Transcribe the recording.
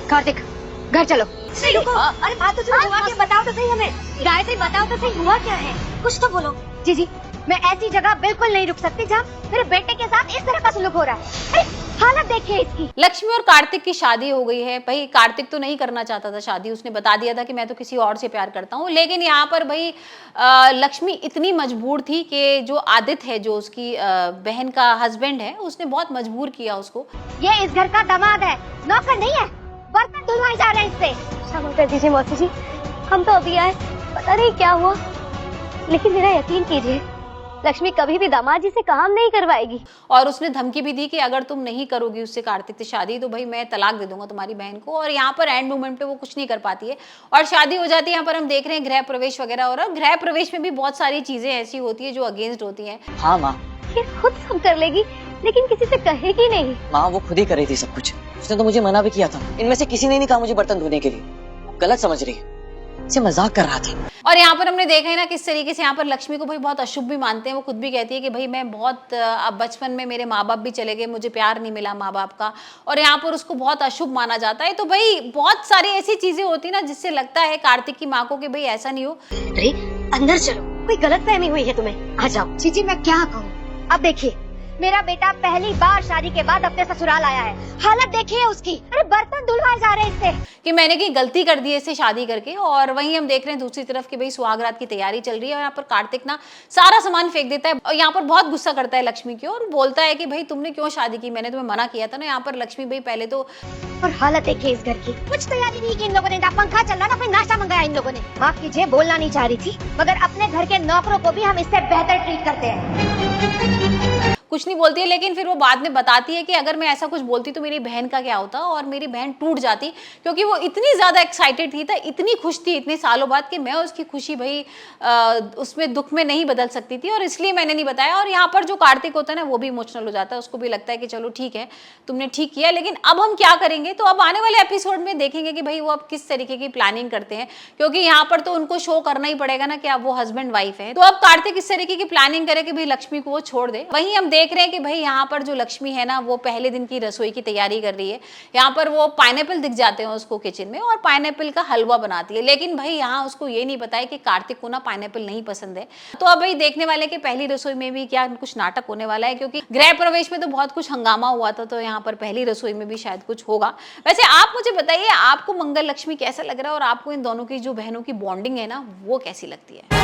कार्तिक घर चलो। अरे बात तो सुनो, हुआ क्या बताओ तो सही हमें। गायत्री बताओ तो सही हुआ क्या है, कुछ तो बोलो। जी मैं ऐसी जगह बिल्कुल नहीं रुक सकती जहाँ मेरे बेटे के साथ इस तरह का सलूक हो रहा है। अरे हालत देखिए इसकी। लक्ष्मी और कार्तिक की शादी हो गई है। भाई कार्तिक तो नहीं करना चाहता था शादी, उसने बता दिया था कि मैं तो किसी और से प्यार करता हूँ, लेकिन यहाँ पर भाई लक्ष्मी इतनी मजबूर थी कि जो आदित्य है, जो उसकी बहन का हस्बैंड है, उसने बहुत मजबूर किया उसको। ये इस घर का दामाद है, नौकर नहीं है। बर्तन धुलवाए जा रहे हैं इससे। क्षमा कर दीजिए मौसी जी, हम तो अभी आए, पता नहीं क्या हुआ, लेकिन मेरा यकीन कीजिए लक्ष्मी कभी भी दामाद जी से काम नहीं करवाएगी। और उसने धमकी भी दी कि अगर तुम नहीं करोगी उससे कार्तिक से शादी तो भाई मैं तलाक दे दूंगा तुम्हारी बहन को। और यहाँ पर एंड मोमेंट पे वो कुछ नहीं कर पाती है और शादी हो जाती है। यहाँ पर हम देख रहे हैं गृह प्रवेश वगैरह, और गृह प्रवेश में भी बहुत सारी चीजें ऐसी होती है जो अगेंस्ट होती है। हाँ माँ, ये खुद सब कर लेगी लेकिन किसी से कहेगी नहीं। माँ वो खुद ही कर रही थी सब कुछ, उसने तो मुझे मना भी किया था। इनमें से किसी ने नहीं कहा मुझे बर्तन धोने के लिए। गलत समझ रही है, इसे मजाक कर रहा था। और यहाँ पर हमने देखा है ना किस तरीके से यहाँ पर लक्ष्मी को भाई बहुत अशुभ भी मानते हैं। वो खुद भी कहती है कि भाई मैं बहुत अब बचपन में मेरे माँ बाप भी चले गए, मुझे प्यार नहीं मिला माँ बाप का, और यहाँ पर उसको बहुत अशुभ माना जाता है। तो भाई बहुत सारी ऐसी चीजें होती ना जिससे लगता है कार्तिक की माँ को कि भाई ऐसा नहीं हो। अरे अंदर चलो, कोई गलतफहमी हुई है तुम्हें, आ जाओ। जी मैं क्या कहूँ। अब देखिए मेरा बेटा पहली बार शादी के बाद अपने ससुराल आया है, हालत देखिए उसकी। अरे बर्तन धुलवाए जा रहे हैं इससे कि मैंने की गलती कर दी है इससे शादी करके। और वहीं हम देख रहे हैं दूसरी तरफ कि भाई सुहागरात की तैयारी चल रही है और यहाँ पर कार्तिक ना सारा सामान फेंक देता है और यहाँ पर बहुत गुस्सा करता है लक्ष्मी की और बोलता है कि भाई तुमने क्यों शादी की, मैंने तुम्हें मना किया था ना। यहाँ पर लक्ष्मी भाई पहले तो और हालत देखिए इस घर की, कुछ तैयारी नहीं की इन लोगों ने, ना पंखा चल रहा ना कोई नाश्ता मंगाया इन लोगों ने। माफ कीजिए बोलना नहीं चाह रही थी, मगर अपने घर के नौकरों को भी हम इससे बेहतर ट्रीट करते हैं। कुछ नहीं बोलती है, लेकिन फिर वो बाद में बताती है कि अगर मैं ऐसा कुछ बोलती तो मेरी बहन का क्या होता, और मेरी बहन टूट जाती, क्योंकि वो इतनी ज्यादा एक्साइटेड थी, इतनी खुश थी इतने सालों बाद कि मैं उसकी खुशी भाई उसमें दुख में नहीं बदल सकती थी, और इसलिए मैंने नहीं बताया। और यहाँ पर जो कार्तिक होता है ना वो भी इमोशनल हो जाता है, उसको भी लगता है कि चलो ठीक है तुमने ठीक किया, लेकिन अब हम क्या करेंगे। तो अब आने वाले एपिसोड में देखेंगे कि भाई वो अब किस तरीके की प्लानिंग करते हैं, क्योंकि यहाँ पर तो उनको शो करना ही पड़ेगा ना कि अब वो हस्बैंड वाइफ है। तो अब कार्तिक इस तरीके की प्लानिंग करे कि भाई लक्ष्मी को वो छोड़ दे। वहीं हम देख रहे हैं कि भाई यहाँ पर जो लक्ष्मी है ना वो पहले दिन की रसोई की तैयारी कर रही है। यहाँ पर वो पाइनएप्पल दिख जाते हैं उसको किचन में और पाइनएप्पल का हलवा बनाती है, लेकिन भाई यहाँ उसको ये नहीं पता है कि कार्तिक को ना पाइनएप्पल नहीं पसंद है। तो अब भाई देखने वाले कि पहली रसोई में भी क्या कुछ नाटक होने वाला है, क्योंकि गृह प्रवेश में तो बहुत कुछ हंगामा हुआ था, तो यहाँ पर पहली रसोई में भी शायद कुछ होगा। वैसे आप मुझे बताइए आपको मंगल लक्ष्मी कैसा लग रहा है और आपको इन दोनों की जो बहनों की बॉन्डिंग है ना वो कैसी लगती है।